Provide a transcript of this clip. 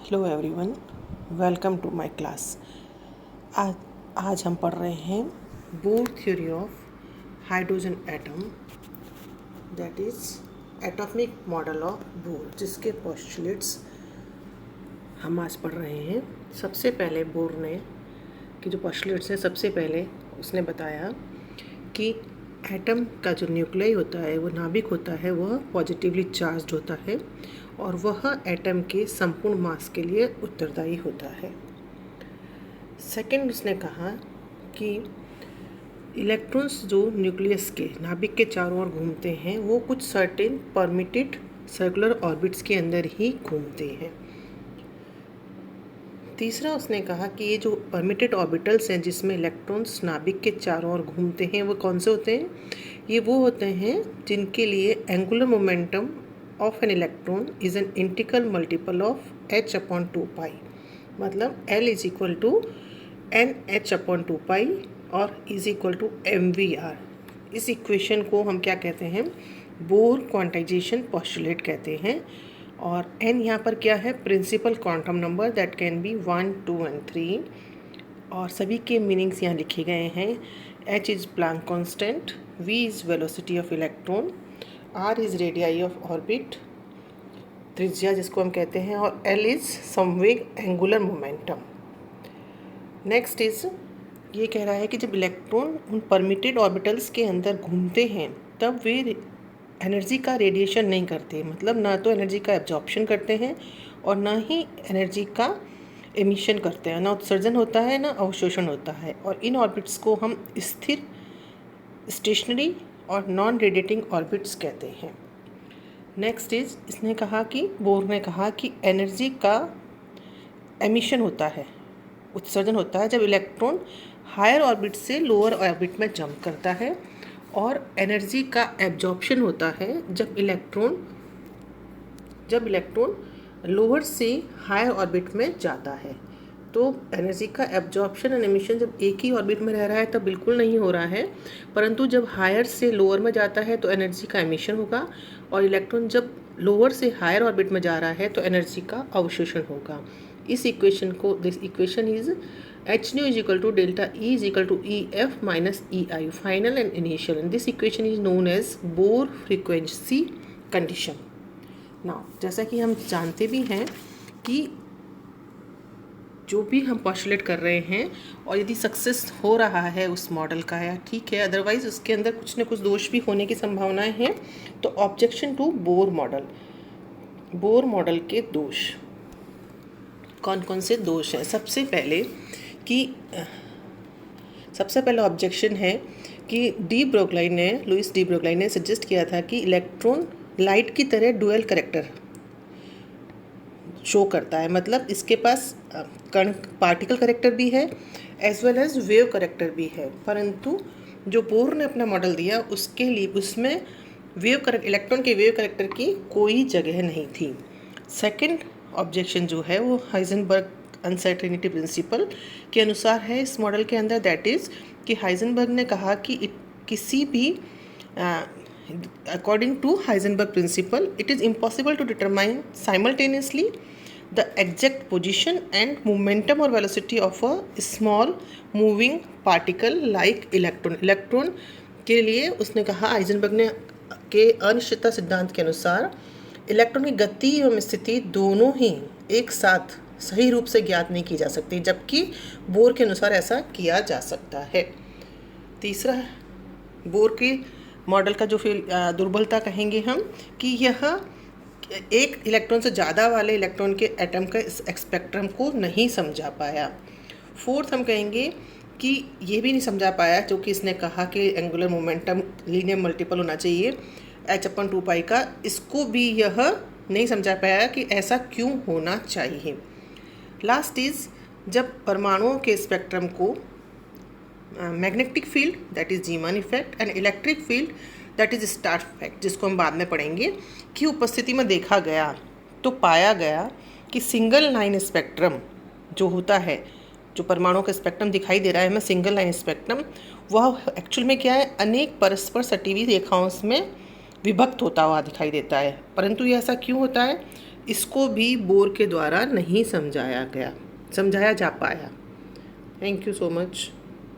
Hello everyone, welcome to my class. आज हम पढ़ रहे हैं Bohr theory of hydrogen atom, that is atomic model of Bohr, जिसके पोस्टुलेट्स हम आज पढ़ रहे हैं। सबसे पहले बोर ने कि जो पोस्टुलेट्स हैं, सबसे पहले उसने बताया कि एटम का जो न्यूक्लियाई होता है, वो नाभिक होता है, वह पॉजिटिवली चार्ज्ड होता है और वह एटम के संपूर्ण मास के लिए उत्तरदायी होता है। सेकंड, उसने कहा कि इलेक्ट्रॉन्स जो न्यूक्लियस के नाभिक के चारों ओर घूमते हैं, वो कुछ सर्टेन परमिटेड सर्कुलर ऑर्बिट्स के अंदर ही घूमते हैं। तीसरा, उसने कहा कि ये जो परमिटेड ऑर्बिटल्स हैं जिसमें इलेक्ट्रॉन्स नाभिक के चारों ओर घूमते हैं, वो कौन से होते हैं? ये वो होते हैं जिनके लिए angular momentum of an electron is an integral multiple of h/2π, मतलब L is equal to NH/2π और इज इक्वल टू mvr। इस इक्वेशन को हम क्या कहते हैं? बोर क्वांटाइजेशन पोस्टुलेट कहते हैं। और n यहाँ पर क्या है? Principal quantum number that can be 1, 2 and 3। और सभी के मीनिंग्स यहाँ लिखे गए हैं। h is Planck constant, v is velocity of electron, r is radii of orbit, त्रिज्या जिसको हम कहते हैं, और l इज़ संवेग एंगुलर मोमेंटम। नेक्स्ट इज़ ये कह रहा है कि जब इलेक्ट्रॉन उन परमिटेड ऑर्बिटल्स के अंदर घूमते हैं तब वे एनर्जी का रेडिएशन नहीं करते, मतलब ना तो एनर्जी का एब्जॉर्प्शन करते हैं और ना ही एनर्जी का एमिशन करते हैं, ना उत्सर्जन होता है ना अवशोषण होता है। और इन ऑर्बिट्स को हम स्थिर, स्टेशनरी और नॉन रेडिएटिंग ऑर्बिट्स कहते हैं। नेक्स्ट इज, इसने कहा कि बोर ने कहा कि एनर्जी का एमिशन होता है, उत्सर्जन होता है जब इलेक्ट्रॉन हायर ऑर्बिट से लोअर ऑर्बिट में जंप करता है, और एनर्जी का एब्जॉर्प्शन होता है जब इलेक्ट्रॉन लोअर से हायर ऑर्बिट में जाता है। तो एनर्जी का एब्जॉर्प्शन एंड एमिशन जब एक ही ऑर्बिट में रह रहा है तब बिल्कुल नहीं हो रहा है, परंतु जब हायर से लोअर में जाता है तो एनर्जी का एमिशन होगा, और इलेक्ट्रॉन जब लोअर से हायर ऑर्बिट में जा रहा है तो एनर्जी का अवशोषण होगा। इस इक्वेशन को, this equation is h nu is equal to delta E is equal to EF minus EI, final and initial, and this equation is known as Bohr frequency condition. Now, जैसा कि हम जानते भी हैं कि जो भी हम पोस्टुलेट कर रहे हैं और यदि सक्सेस हो रहा है उस मॉडल का, या ठीक है, अदरवाइज उसके अंदर कुछ न कुछ दोष भी होने की संभावनाएं हैं। तो ऑब्जेक्शन टू बोर मॉडल के दोष कौन कौन से दोष हैं? सबसे पहला ऑब्जेक्शन है कि लुइस डी ब्रोगलाई ने सजेस्ट किया था कि इलेक्ट्रॉन लाइट की तरह डुअल कैरेक्टर शो करता है, मतलब इसके पास पार्टिकल कैरेक्टर भी है as well as wave character भी है, परंतु जो बोर ने अपना मॉडल दिया उसके लिए उसमें इलेक्ट्रॉन के वेव कैरेक्टर की कोई जगह नहीं थी। सेकंड ऑब्जेक्शन जो है वो हाइजेनबर्ग अनसर्टेनिटी प्रिंसिपल के अनुसार है इस मॉडल के अंदर, दैट इज़ कि हाइजेनबर्ग ने कहा कि किसी भी according to Heisenberg principle it is impossible to determine simultaneously the exact position and momentum or velocity of a small moving particle like electron के लिए उसने कहा, हाइजेनबर्ग ने के अनिश्चितता सिद्धांत के अनुसार इलेक्ट्रॉन की गति एवं स्थिति दोनों ही एक साथ सही रूप से ज्ञात नहीं की जा सकती, जबकि बोर के अनुसार ऐसा किया जा सकता है। तीसरा, बोर के मॉडल का जो फिर दुर्बलता कहेंगे हम कि यह एक इलेक्ट्रॉन से ज़्यादा वाले इलेक्ट्रॉन के एटम का स्पेक्ट्रम को नहीं समझा पाया। फोर्थ, हम कहेंगे कि ये भी नहीं समझा पाया जो कि इसने कहा कि एंगुलर मोमेंटम लीनियर मल्टीपल होना चाहिए h/2π का, इसको भी यह नहीं समझा पाया कि ऐसा क्यों होना चाहिए। लास्ट इज़, जब परमाणुओं के स्पेक्ट्रम को magnetic field that is Zeeman effect and electric field that is star effect, जिसको हम बाद में पढ़ेंगे, की उपस्थिति में देखा गया तो पाया गया कि सिंगल लाइन स्पेक्ट्रम जो होता है, जो परमाणुओं का स्पेक्ट्रम दिखाई दे रहा है हमें सिंगल लाइन स्पेक्ट्रम, वह एक्चुअल में क्या है, अनेक परस्पर सटी हुई रेखाओं में विभक्त होता हुआ दिखाई देता है। परंतु ये ऐसा क्यों होता है? इसको भी बोर के द्वारा नहीं समझाया जा पाया। Thank you so much.